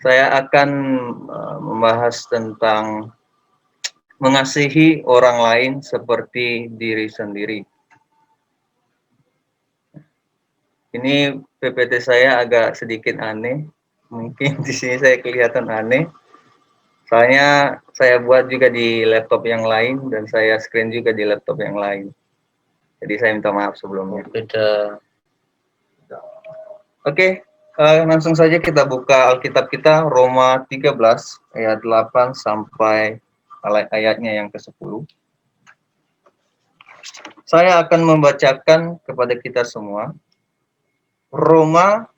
Saya akan membahas tentang mengasihi orang lain seperti diri sendiri. Ini PPT saya agak sedikit aneh. Mungkin di sini saya kelihatan aneh. Soalnya saya buat juga di laptop yang lain dan saya screen juga di laptop yang lain. Jadi saya minta maaf sebelumnya. Beda. Oke, langsung saja kita buka Alkitab kita Roma 13 ayat 8 sampai ayatnya yang ke-10. Saya akan membacakan kepada kita semua Roma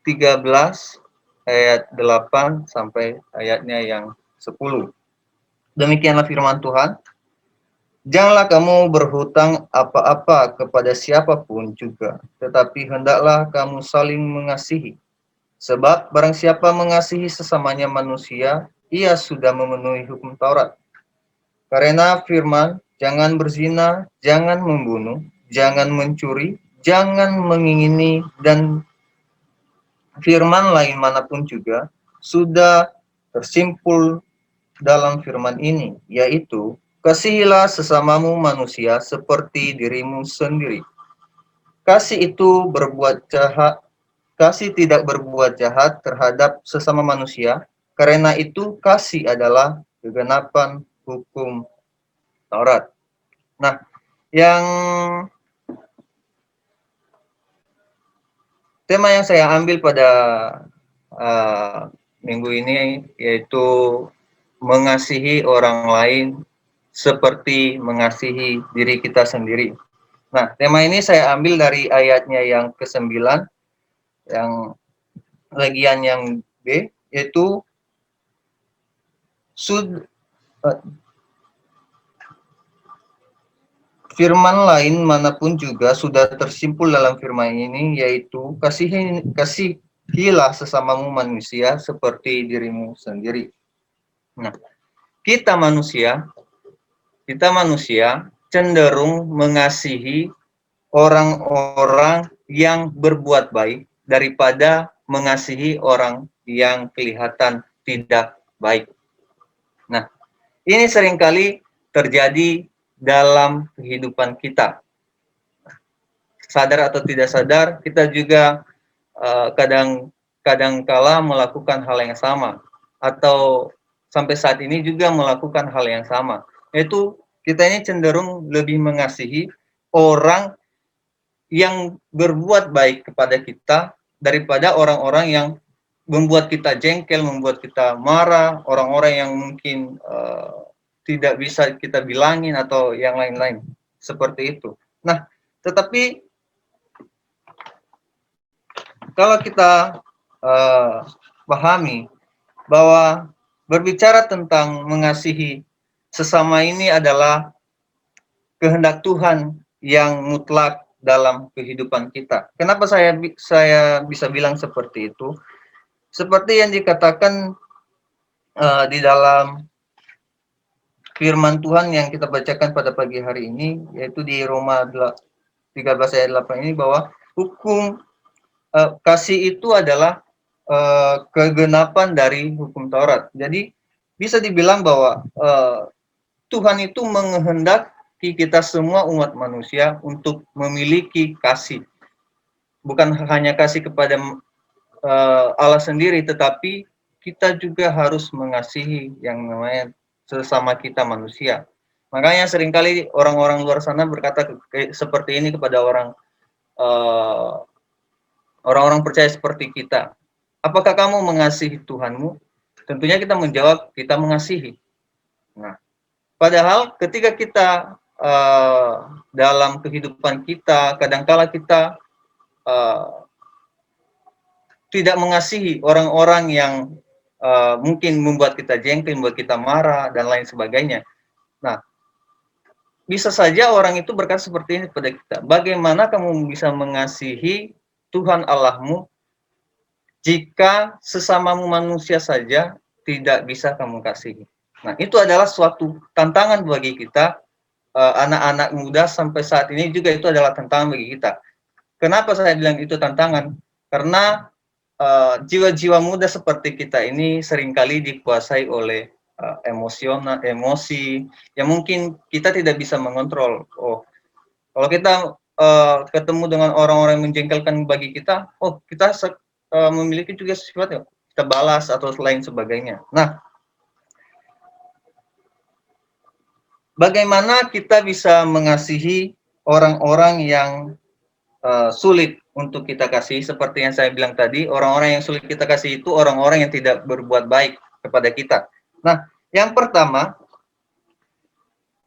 13 ayat 8 sampai ayatnya yang 10. Demikianlah firman Tuhan. Janganlah kamu berhutang apa-apa kepada siapapun juga, tetapi hendaklah kamu saling mengasihi. Sebab barang siapa mengasihi sesamanya manusia, ia sudah memenuhi hukum Taurat. Karena firman, jangan berzina, jangan membunuh, jangan mencuri, jangan mengingini, dan firman lain manapun juga sudah tersimpul dalam firman ini, yaitu kasihilah sesamamu manusia seperti dirimu sendiri. Kasih itu berbuat jahat, kasih tidak berbuat jahat terhadap sesama manusia, karena itu kasih adalah kegenapan hukum Taurat. Nah, yang tema yang saya ambil pada minggu ini yaitu mengasihi orang lain seperti mengasihi diri kita sendiri. Nah, tema ini saya ambil dari ayatnya yang ke-9, yang bagian yang B, yaitu firman lain manapun juga sudah tersimpul dalam firman ini, yaitu kasihilah sesamamu manusia seperti dirimu sendiri. Nah, kita manusia cenderung mengasihi orang-orang yang berbuat baik daripada mengasihi orang yang kelihatan tidak baik. Nah, ini seringkali terjadi dalam kehidupan kita. Sadar atau tidak sadar, kita juga kadang-kala melakukan hal yang sama, atau sampai saat ini juga melakukan hal yang sama, yaitu kita ini cenderung lebih mengasihi orang yang berbuat baik kepada kita daripada orang-orang yang membuat kita jengkel, membuat kita marah, orang-orang yang mungkin tidak bisa kita bilangin atau yang lain-lain seperti itu. Nah, tetapi kalau kita pahami bahwa berbicara tentang mengasihi sesama ini adalah kehendak Tuhan yang mutlak dalam kehidupan kita. Kenapa saya bisa bilang seperti itu? Seperti yang dikatakan di dalam firman Tuhan yang kita bacakan pada pagi hari ini, yaitu di Roma 13 ayat 8 ini, bahwa hukum kasih itu adalah kegenapan dari hukum Taurat. Jadi bisa dibilang bahwa Tuhan itu menghendaki kita semua umat manusia untuk memiliki kasih. Bukan hanya kasih kepada Allah sendiri, tetapi kita juga harus mengasihi yang namanya sesama kita manusia. Makanya seringkali orang-orang luar sana berkata seperti ini kepada orang-orang percaya seperti kita. Apakah kamu mengasihi Tuhanmu? Tentunya kita menjawab, kita mengasihi. Nah, padahal ketika kita dalam kehidupan kita, kadangkala kita tidak mengasihi orang-orang yang mungkin membuat kita jengkel, membuat kita marah, dan lain sebagainya. Nah, bisa saja orang itu berkata seperti ini kepada kita, bagaimana kamu bisa mengasihi Tuhan Allahmu jika sesamamu manusia saja tidak bisa kamu kasihi? Nah, itu adalah suatu tantangan bagi kita, anak-anak muda sampai saat ini juga itu adalah tantangan bagi kita. Kenapa saya bilang itu tantangan? Karena jiwa-jiwa muda seperti kita ini seringkali dikuasai oleh emosi yang mungkin kita tidak bisa mengontrol. Oh, kalau kita ketemu dengan orang-orang yang menjengkelkan bagi kita, oh kita memiliki juga sifat ya, kita balas atau lain sebagainya. Nah, bagaimana kita bisa mengasihi orang-orang yang sulit untuk kita kasih? Seperti yang saya bilang tadi, orang-orang yang sulit kita kasih itu orang-orang yang tidak berbuat baik kepada kita. Nah, yang pertama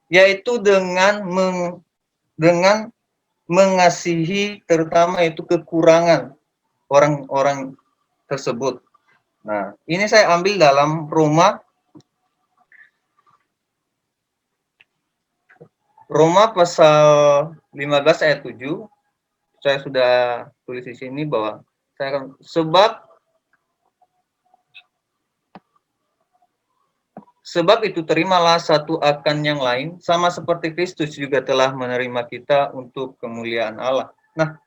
yaitu dengan mengasihi terutama itu kekurangan orang-orang tersebut. Nah, ini saya ambil dalam Roma pasal 15 ayat 7. Saya sudah tulis di sini bahwa saya akan sebab itu terimalah satu akan yang lain, sama seperti Kristus juga telah menerima kita untuk kemuliaan Allah. Nah,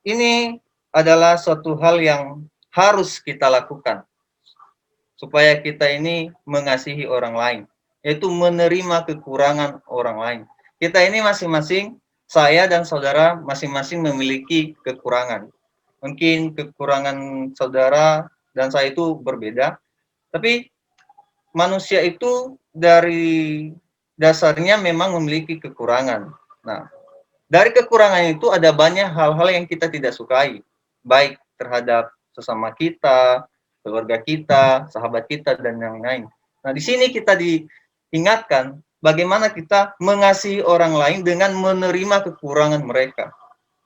ini adalah suatu hal yang harus kita lakukan supaya kita ini mengasihi orang lain, yaitu menerima kekurangan orang lain. Kita ini masing-masing, saya dan saudara masing-masing memiliki kekurangan. Mungkin kekurangan saudara dan saya itu berbeda, tapi manusia itu dari dasarnya memang memiliki kekurangan. Nah, dari kekurangan itu ada banyak hal-hal yang kita tidak sukai, baik terhadap sesama kita, keluarga kita, sahabat kita, dan yang lain. Nah, di sini kita diingatkan bagaimana kita mengasihi orang lain dengan menerima kekurangan mereka.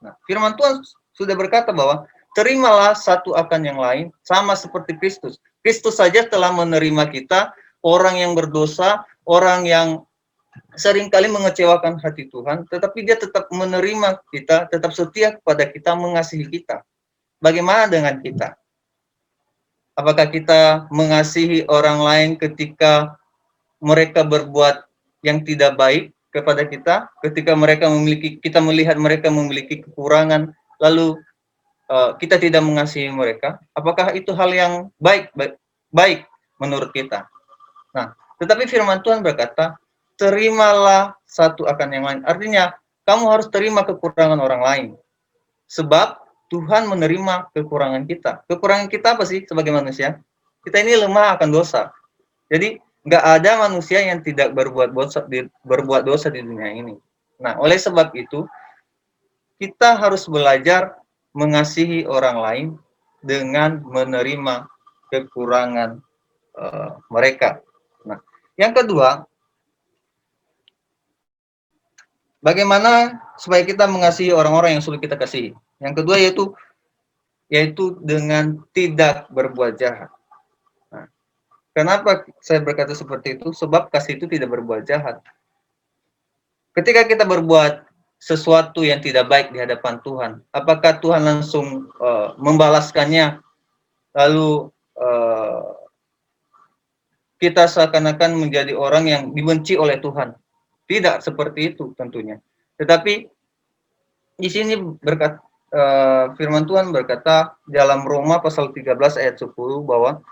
Nah, firman Tuhan sudah berkata bahwa terimalah satu akan yang lain, sama seperti Kristus. Kristus saja telah menerima kita, orang yang berdosa, orang yang seringkali mengecewakan hati Tuhan, tetapi dia tetap menerima kita, tetap setia kepada kita, mengasihi kita. Bagaimana dengan kita? Apakah kita mengasihi orang lain ketika mereka berbuat yang tidak baik kepada kita, ketika kita melihat mereka memiliki kekurangan, lalu kita tidak mengasihi mereka? Apakah itu hal yang baik menurut kita? Nah, tetapi firman Tuhan berkata, terimalah satu akan yang lain. Artinya, kamu harus terima kekurangan orang lain. Sebab Tuhan menerima kekurangan kita. Kekurangan kita apa sih sebagai manusia? Kita ini lemah akan dosa. Jadi, nggak ada manusia yang tidak berbuat dosa di dunia ini. Nah, oleh sebab itu, kita harus belajar mengasihi orang lain dengan menerima kekurangan mereka. Nah, yang kedua, bagaimana supaya kita mengasihi orang-orang yang sulit kita kasihi? Yang kedua yaitu dengan tidak berbuat jahat. Nah, kenapa saya berkata seperti itu? Sebab kasih itu tidak berbuat jahat. Ketika kita berbuat sesuatu yang tidak baik di hadapan Tuhan, apakah Tuhan langsung membalaskannya, lalu kita seakan-akan menjadi orang yang dibenci oleh Tuhan? Tidak seperti itu tentunya. Tetapi di sini firman Tuhan berkata dalam Roma pasal 13 ayat 10 bahwa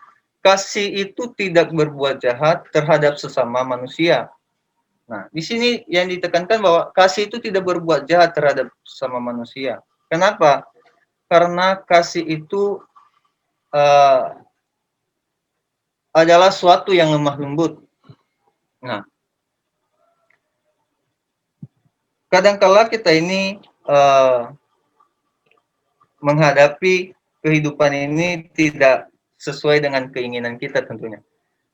kasih itu tidak berbuat jahat terhadap sesama manusia. Nah, di sini yang ditekankan bahwa kasih itu tidak berbuat jahat terhadap sesama manusia. Kenapa? Karena kasih itu adalah suatu yang lemah lembut. Nah, kadangkala kita ini menghadapi kehidupan ini tidak sesuai dengan keinginan kita tentunya.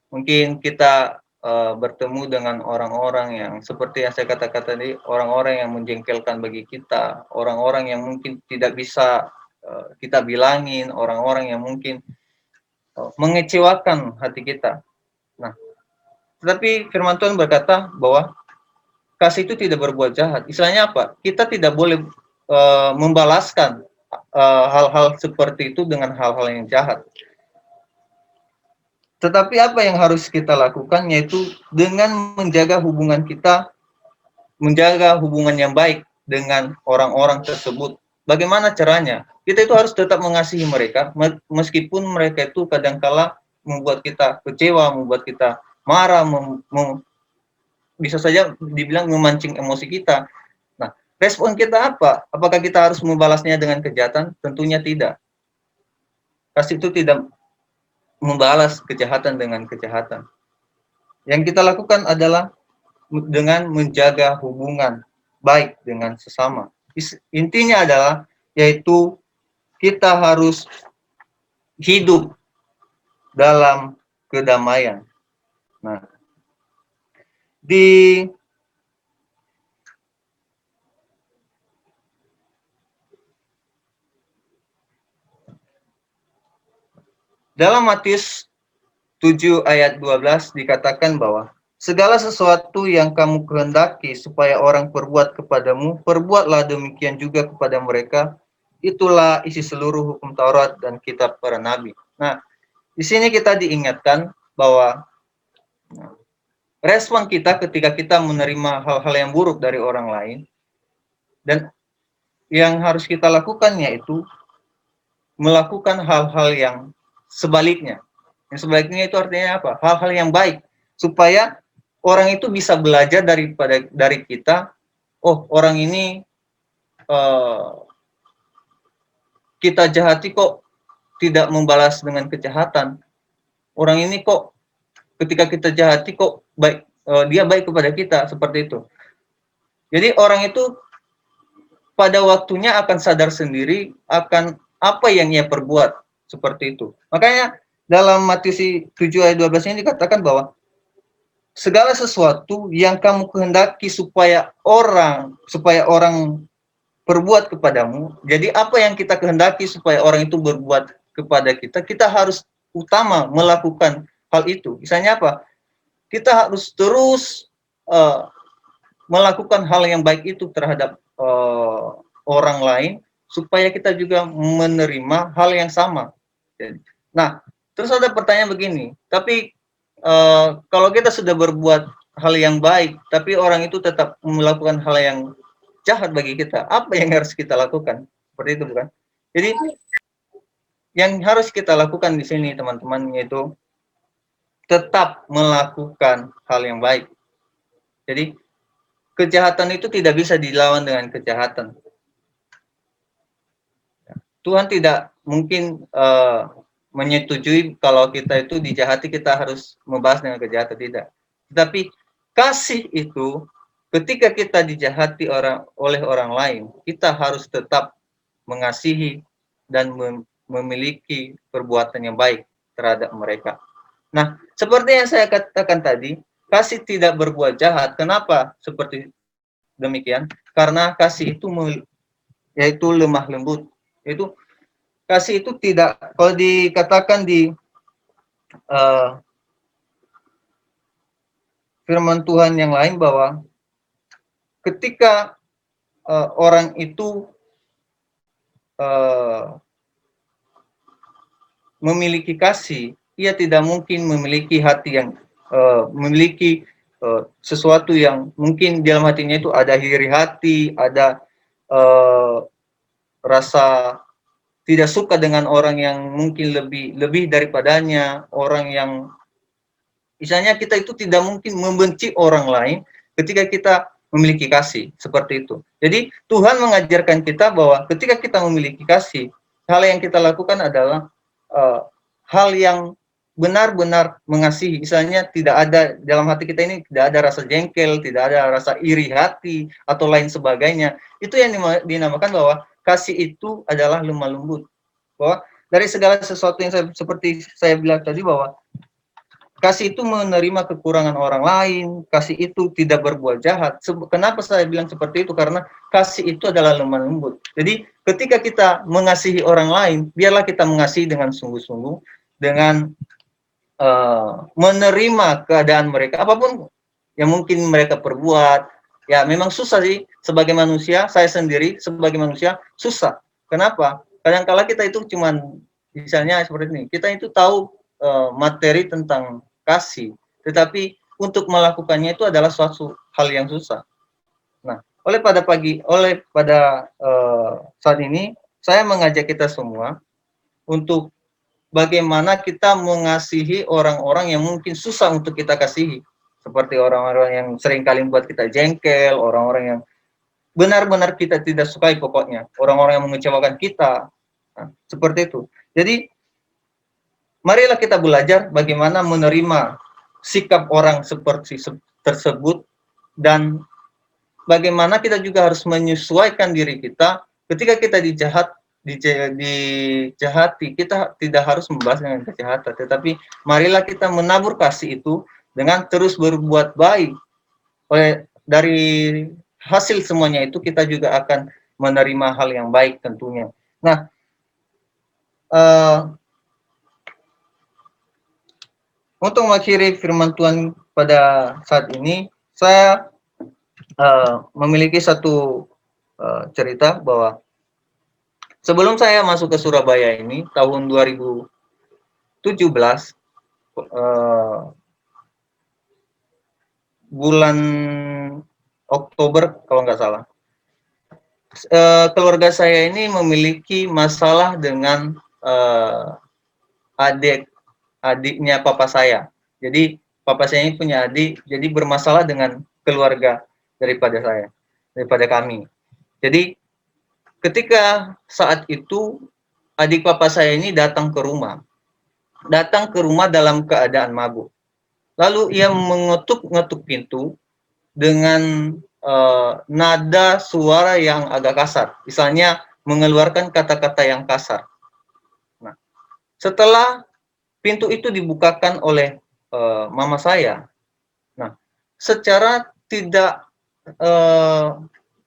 Mungkin kita bertemu dengan orang-orang yang seperti yang saya katakan tadi, orang-orang yang menjengkelkan bagi kita, orang-orang yang mungkin tidak bisa kita bilangin, orang-orang yang mungkin mengecewakan hati kita. Nah, tetapi firman Tuhan berkata bahwa kasih itu tidak berbuat jahat. Istilahnya apa? Kita tidak boleh membalaskan hal-hal seperti itu dengan hal-hal yang jahat. Tetapi apa yang harus kita lakukan, yaitu dengan menjaga hubungan kita, menjaga hubungan yang baik dengan orang-orang tersebut. Bagaimana caranya? kita itu harus tetap mengasihi mereka, meskipun mereka itu kadangkala membuat kita kecewa, membuat kita marah, bisa saja dibilang memancing emosi kita. Nah, respon kita apa? Apakah kita harus membalasnya dengan kejahatan? Tentunya tidak. Kasih itu tidak membalas kejahatan dengan kejahatan. Yang kita lakukan adalah dengan menjaga hubungan baik dengan sesama. Intinya adalah yaitu kita harus hidup dalam kedamaian. Nah, di dalam Matius 7 ayat 12 dikatakan bahwa segala sesuatu yang kamu kehendaki supaya orang perbuat kepadamu, perbuatlah demikian juga kepada mereka. Itulah isi seluruh hukum Taurat dan kitab para nabi. Nah, di sini kita diingatkan bahwa respon kita ketika kita menerima hal-hal yang buruk dari orang lain, dan yang harus kita lakukan yaitu melakukan hal-hal yang sebaliknya. Yang sebaliknya itu artinya apa? Hal-hal yang baik, supaya orang itu bisa belajar dari kita. Oh, orang ini kita jahati kok tidak membalas dengan kejahatan. Orang ini kok ketika kita jahati kok baik, dia baik kepada kita, seperti itu. Jadi orang itu pada waktunya akan sadar sendiri akan apa yang ia perbuat, seperti itu. Makanya dalam Matius 7 ayat 12 ini dikatakan bahwa segala sesuatu yang kamu kehendaki supaya orang berbuat kepadamu. Jadi apa yang kita kehendaki supaya orang itu berbuat kepada kita, kita harus utama melakukan hal itu. Misalnya apa? Kita harus terus melakukan hal yang baik itu terhadap orang lain, supaya kita juga menerima hal yang sama. Nah, terus ada pertanyaan begini, tapi kalau kita sudah berbuat hal yang baik, tapi orang itu tetap melakukan hal yang jahat bagi kita, apa yang harus kita lakukan? Seperti itu, bukan? Jadi, yang harus kita lakukan di sini, teman-teman, yaitu tetap melakukan hal yang baik. Jadi, kejahatan itu tidak bisa dilawan dengan kejahatan. Tuhan tidak mungkin menyetujui kalau kita itu dijahati, kita harus membahas dengan kejahatan, tidak. Tetapi kasih itu, ketika kita dijahati oleh orang lain, kita harus tetap mengasihi dan memiliki perbuatan yang baik terhadap mereka. Nah, seperti yang saya katakan tadi, kasih tidak berbuat jahat. Kenapa seperti demikian? Karena kasih itu yaitu lemah lembut. Itu kasih itu tidak, kalau dikatakan di firman Tuhan yang lain bahwa ketika orang itu memiliki kasih, ia tidak mungkin memiliki hati yang memiliki sesuatu yang mungkin dalam hatinya itu ada iri hati, ada rasa tidak suka dengan orang yang mungkin lebih daripadanya, orang yang misalnya kita itu tidak mungkin membenci orang lain ketika kita memiliki kasih, seperti itu. Jadi Tuhan mengajarkan kita bahwa ketika kita memiliki kasih, hal yang kita lakukan adalah hal yang benar-benar mengasihi. Misalnya tidak ada dalam hati kita ini tidak ada rasa jengkel, tidak ada rasa iri hati atau lain sebagainya. Itu yang dinamakan bahwa kasih itu adalah lemah lembut. Bahwa dari segala sesuatu yang seperti saya bilang tadi, bahwa kasih itu menerima kekurangan orang lain, kasih itu tidak berbuat jahat. Kenapa saya bilang seperti itu? Karena kasih itu adalah lemah lembut. Jadi ketika kita mengasihi orang lain, biarlah kita mengasihi dengan sungguh-sungguh, dengan menerima keadaan mereka, apapun yang mungkin mereka perbuat. Ya memang susah sih, sebagai manusia, saya sendiri sebagai manusia susah. Kenapa? Kadang-kala kita itu cuman, misalnya seperti ini, kita itu tahu materi tentang kasih, tetapi untuk melakukannya itu adalah suatu hal yang susah. Nah, pada saat ini saya mengajak kita semua untuk bagaimana kita mengasihi orang-orang yang mungkin susah untuk kita kasihi. Seperti orang-orang yang seringkali membuat kita jengkel, orang-orang yang benar-benar kita tidak sukai pokoknya, orang-orang yang mengecewakan kita. Nah, seperti itu. Jadi, marilah kita belajar bagaimana menerima sikap orang seperti tersebut, dan bagaimana kita juga harus menyesuaikan diri kita ketika kita dijahati. Kita tidak harus membalas dengan kejahatan, tetapi marilah kita menabur kasih itu dengan terus berbuat baik. Dari hasil semuanya itu kita juga akan menerima hal yang baik tentunya. Nah, untuk mengakhiri firman Tuhan pada saat ini, saya memiliki satu cerita bahwa sebelum saya masuk ke Surabaya ini, tahun 2017, bulan Oktober kalau nggak salah, keluarga saya ini memiliki masalah dengan adiknya papa saya. Jadi papa saya ini punya adik, jadi bermasalah dengan keluarga daripada kami. Jadi ketika saat itu adik papa saya ini datang ke rumah dalam keadaan mabuk. Lalu ia mengetuk-ngetuk pintu dengan nada suara yang agak kasar, misalnya mengeluarkan kata-kata yang kasar. Nah, setelah pintu itu dibukakan oleh mama saya, nah, secara tidak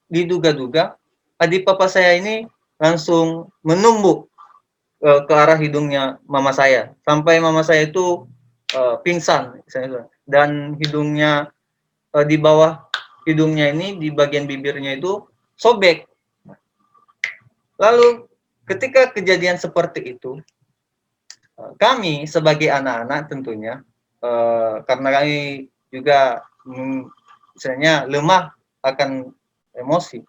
diduga-duga, adik papa saya ini langsung menumbuk ke arah hidungnya mama saya, sampai mama saya itu pingsan, dan hidungnya di bawah hidungnya ini, di bagian bibirnya itu sobek. Lalu ketika kejadian seperti itu, kami sebagai anak-anak tentunya, karena kami juga misalnya lemah akan emosi,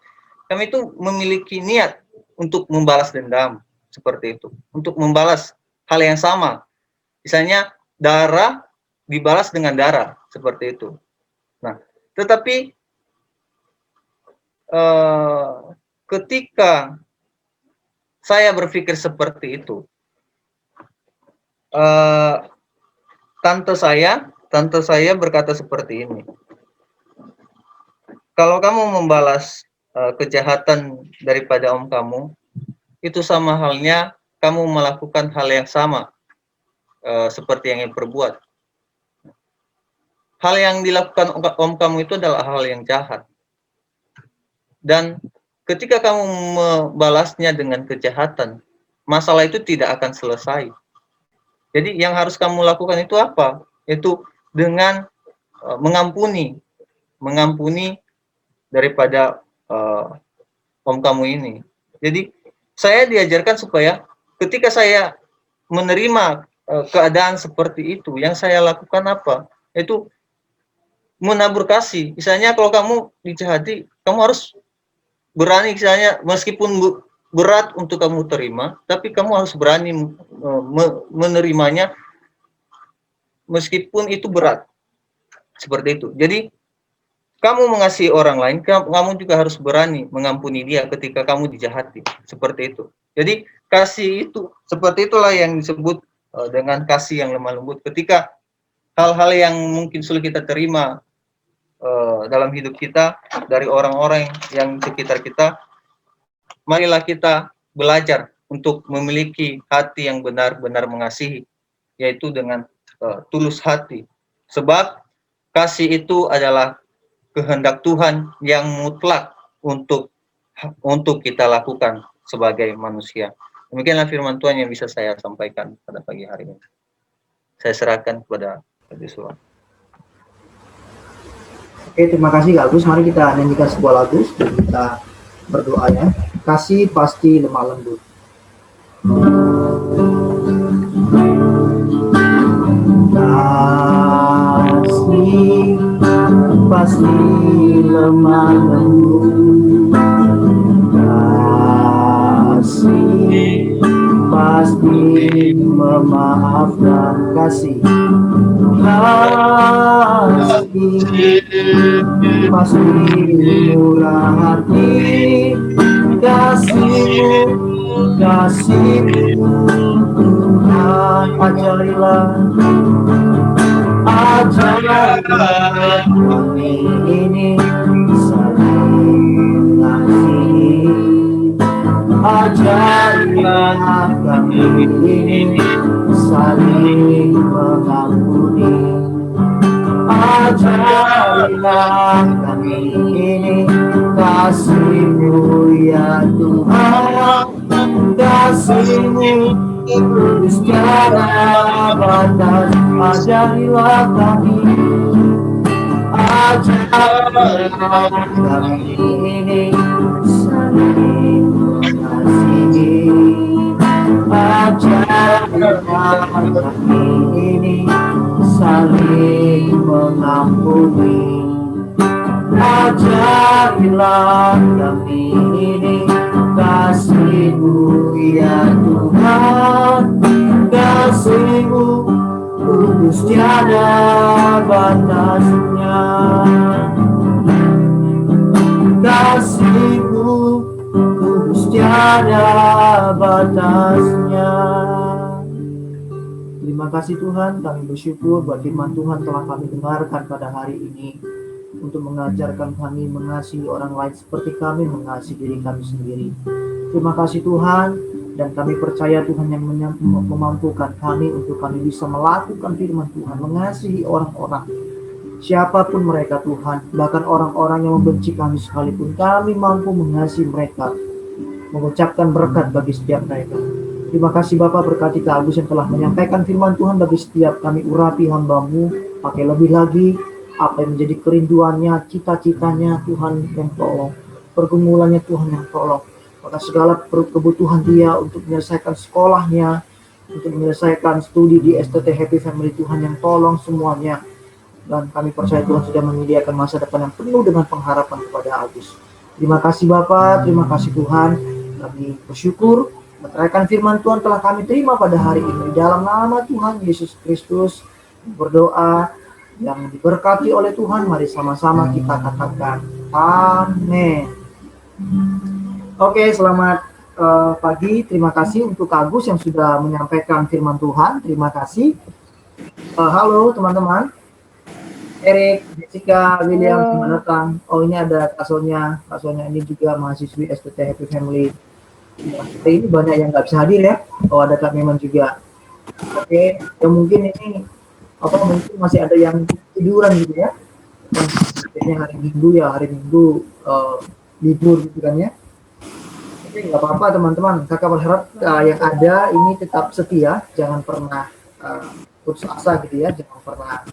kami itu memiliki niat untuk membalas dendam seperti itu, untuk membalas hal yang sama, misalnya darah dibalas dengan darah seperti itu. Nah, tetapi ketika saya berpikir seperti itu, tante saya berkata seperti ini, kalau kamu membalas kejahatan daripada om kamu, itu sama halnya kamu melakukan hal yang sama seperti yang perbuat. Hal yang dilakukan om kamu itu adalah hal yang jahat. Dan ketika kamu membalasnya dengan kejahatan, masalah itu tidak akan selesai. Jadi yang harus kamu lakukan itu apa? Itu dengan mengampuni daripada om kamu ini. Jadi saya diajarkan supaya ketika saya menerima keadaan seperti itu, yang saya lakukan apa? Itu menabur kasih. Misalnya kalau kamu dijahati, kamu harus berani, misalnya meskipun berat untuk kamu terima, tapi kamu harus berani menerimanya meskipun itu berat. Seperti itu. Jadi kamu mengasihi orang lain, kamu juga harus berani mengampuni dia ketika kamu dijahati. Seperti itu. Jadi kasih itu, seperti itulah yang disebut dengan kasih yang lemah lembut. Ketika hal-hal yang mungkin sulit kita terima dalam hidup kita dari orang-orang yang sekitar kita, marilah kita belajar untuk memiliki hati yang benar-benar mengasihi, yaitu dengan tulus hati. Sebab kasih itu adalah kehendak Tuhan yang mutlak untuk kita lakukan sebagai manusia. Demikianlah firman Tuhan yang bisa saya sampaikan pada pagi hari ini. Saya serahkan kepada Yosua. Oke, terima kasih Kak Agus. Mari kita nyanyikan sebuah lagu sebelum kita berdoa ya. Kasih pasti lemah lembut. Kasih pasti lemah lembut. Kasih pasti memaafkan. Kasih pasti murah hati, kasihmu Tuhan. Ajarilah kami ini saling mengasihi. Ajarilah kami ini saling mengampuni. Ajarilah kami ini kasih-Mu ya Tuhan, kasih-Mu tulus tiada batas. Ajarilah kami ini saling mengasihi. Ajarilah kami ini saling mengampuni. Ajarilah kami ini kasih-Mu ya Tuhan, kasih-Mu tulus tiada batasnya. Kasih-Mu tulus tiada batasnya. Terima kasih Tuhan, kami bersyukur buat firman Tuhan telah kami dengarkan pada hari ini untuk mengajarkan kami mengasihi orang lain seperti kami mengasihi diri kami sendiri. Terima kasih Tuhan, dan kami percaya Tuhan yang memampukan kami untuk kami bisa melakukan firman Tuhan, mengasihi orang-orang siapapun mereka Tuhan, bahkan orang-orang yang membenci kami sekalipun, kami mampu mengasihi mereka, mengucapkan berkat bagi setiap mereka. Terima kasih Bapak, berkati Kak Agus yang telah menyampaikan firman Tuhan bagi setiap kami, urapi hamba-Mu, pakai lebih lagi apa yang menjadi kerinduannya, cita-citanya Tuhan yang tolong, pergumulannya Tuhan yang tolong, maka segala kebutuhan dia untuk menyelesaikan sekolahnya, untuk menyelesaikan studi di STT Happy Family, Tuhan yang tolong semuanya. Dan kami percaya Tuhan sudah menyediakan masa depan yang penuh dengan pengharapan kepada Agus. Terima kasih Bapak, terima kasih Tuhan. Kami bersyukur menerangkan firman Tuhan telah kami terima pada hari ini. Dalam nama Tuhan Yesus Kristus berdoa yang diberkati oleh Tuhan. Mari sama-sama kita katakan amin. Oke, selamat pagi. Terima kasih untuk Agus yang sudah menyampaikan firman Tuhan. Terima kasih. Halo teman-teman. Erik, Jessica, William, selamat datang. Oh, ini ada Kasonya. Kasonya ini juga mahasiswi STT Happy Family. Ini banyak yang nggak bisa hadir ya. Oh, ada Kak Meman juga. Oke, ya mungkin ini mungkin masih ada yang tiduran gitu ya. Ini hari Minggu libur gitu kan ya. Oke, nggak apa-apa teman-teman. Kakak berharap yang ada ini tetap setia, jangan pernah putus asa gitu ya, jangan pernah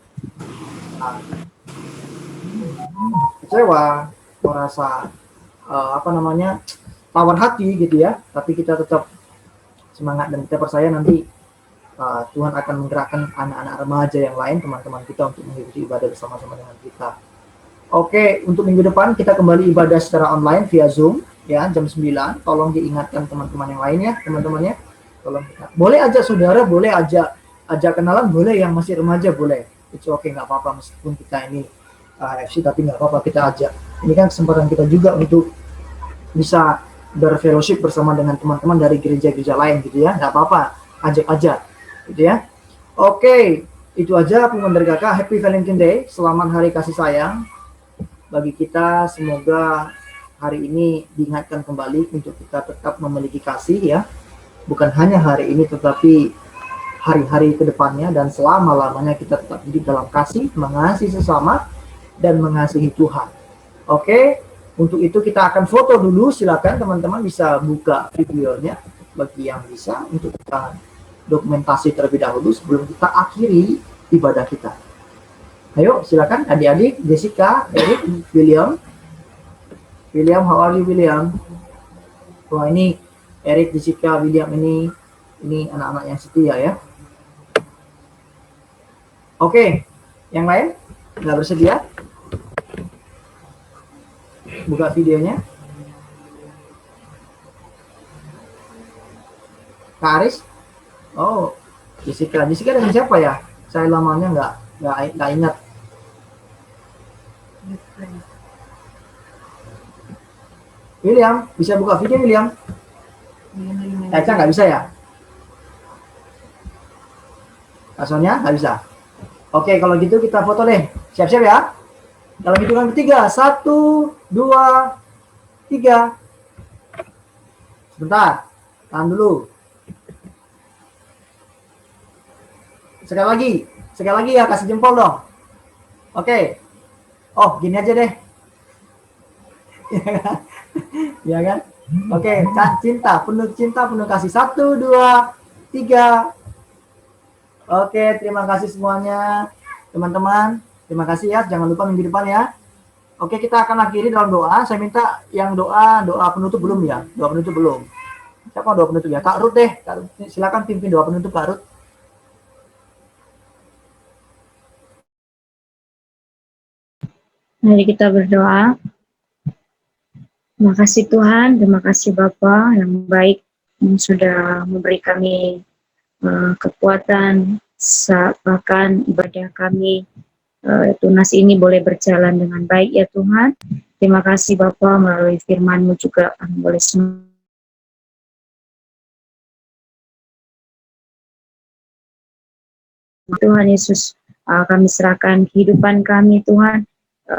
kecewa, merasa tawar hati gitu ya. Tapi kita tetap semangat dan kita percaya nanti Tuhan akan menggerakkan anak-anak remaja yang lain, teman-teman kita, untuk mengikuti ibadah bersama-sama dengan kita. Oke, untuk minggu depan kita kembali ibadah secara online via Zoom ya, jam 9. Tolong diingatkan teman-teman yang lain ya, teman-temannya. Tolong boleh ajak saudara, boleh ajak kenalan, boleh yang masih remaja boleh. Itu oke, nggak apa-apa meskipun kita ini FC, tapi nggak apa-apa kita ajak. Ini kan kesempatan kita juga untuk bisa berfellowship bersama dengan teman-teman dari gereja-gereja lain gitu ya, nggak apa-apa, ajak aja gitu ya. Oke, itu aja pengumuman dari kakak. Happy Valentine Day, selamat hari kasih sayang bagi kita. Semoga hari ini diingatkan kembali untuk kita tetap memiliki kasih ya, bukan hanya hari ini tetapi hari-hari kedepannya dan selama-lamanya kita tetap hidup dalam kasih, mengasihi sesama dan mengasihi Tuhan. Oke, untuk itu kita akan foto dulu. Silakan teman-teman bisa buka videonya bagi yang bisa, untuk kita dokumentasi terlebih dahulu sebelum kita akhiri ibadah kita. Ayo silakan adik-adik, Jessica, Eric, William. William, how are you William? Wah, ini Eric, Jessica, William ini anak-anak yang setia ya. Oke, yang lain nggak bersedia? Buka videonya. Kak Aris, Oh, Jessica. Jessica dengan siapa ya? Saya lamanya nggak ingat. William, bisa buka video William? Eca nggak bisa ya? Soalnya nggak bisa. Oke, kalau gitu kita foto deh. Siap-siap ya. Dalam hitungan ketiga, 1, 2, 3. Sebentar, tahan dulu. Sekali lagi ya, kasih jempol dong. Oke. Oh, gini aja deh. Ya kan? Oke, cinta, penuh kasih. 1, 2, 3. Oke, terima kasih semuanya, teman-teman. Terima kasih ya. Jangan lupa minggu depan ya. Oke, kita akan akhiri dalam doa. Saya minta yang doa penutup belum ya? Doa penutup belum. Siapa doa penutup ya? Kak Ruth deh. Kak Ruth, silakan pimpin doa penutup Kak Ruth. Mari kita berdoa. Terima kasih Tuhan, terima kasih Bapa yang baik yang sudah memberi kami kekuatan, bahkan ibadah kami tunas ini boleh berjalan dengan baik ya Tuhan. Terima kasih Bapa, melalui firman-Mu juga kami boleh Tuhan Yesus, kami serahkan kehidupan kami Tuhan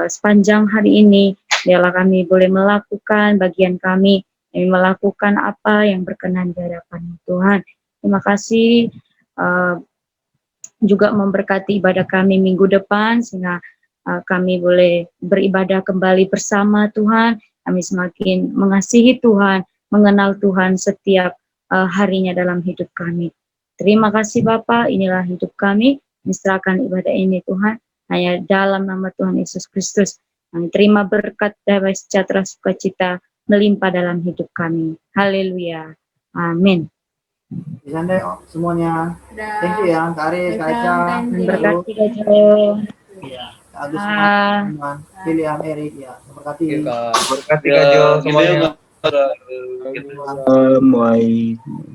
sepanjang hari ini. Biarlah kami boleh melakukan bagian kami, melakukan apa yang berkenan di hadapan Tuhan. Terima kasih juga memberkati ibadah kami minggu depan, sehingga kami boleh beribadah kembali bersama Tuhan. Kami semakin mengasihi Tuhan, mengenal Tuhan setiap harinya dalam hidup kami. Terima kasih Bapa, inilah hidup kami, menyerahkan ibadah ini Tuhan, hanya dalam nama Tuhan Yesus Kristus. Kami terima berkat, damai sejahtera, sukacita melimpah dalam hidup kami. Haleluya. Amin. Bisa deh semuanya. Thank you ya, Kak Aris, Kak Eca. Berkati Gajo. Iya, Kak Agus, teman-teman. William, Erik, ya. Berkati. Berkati Kak Jo semuanya. Assalamualaikum.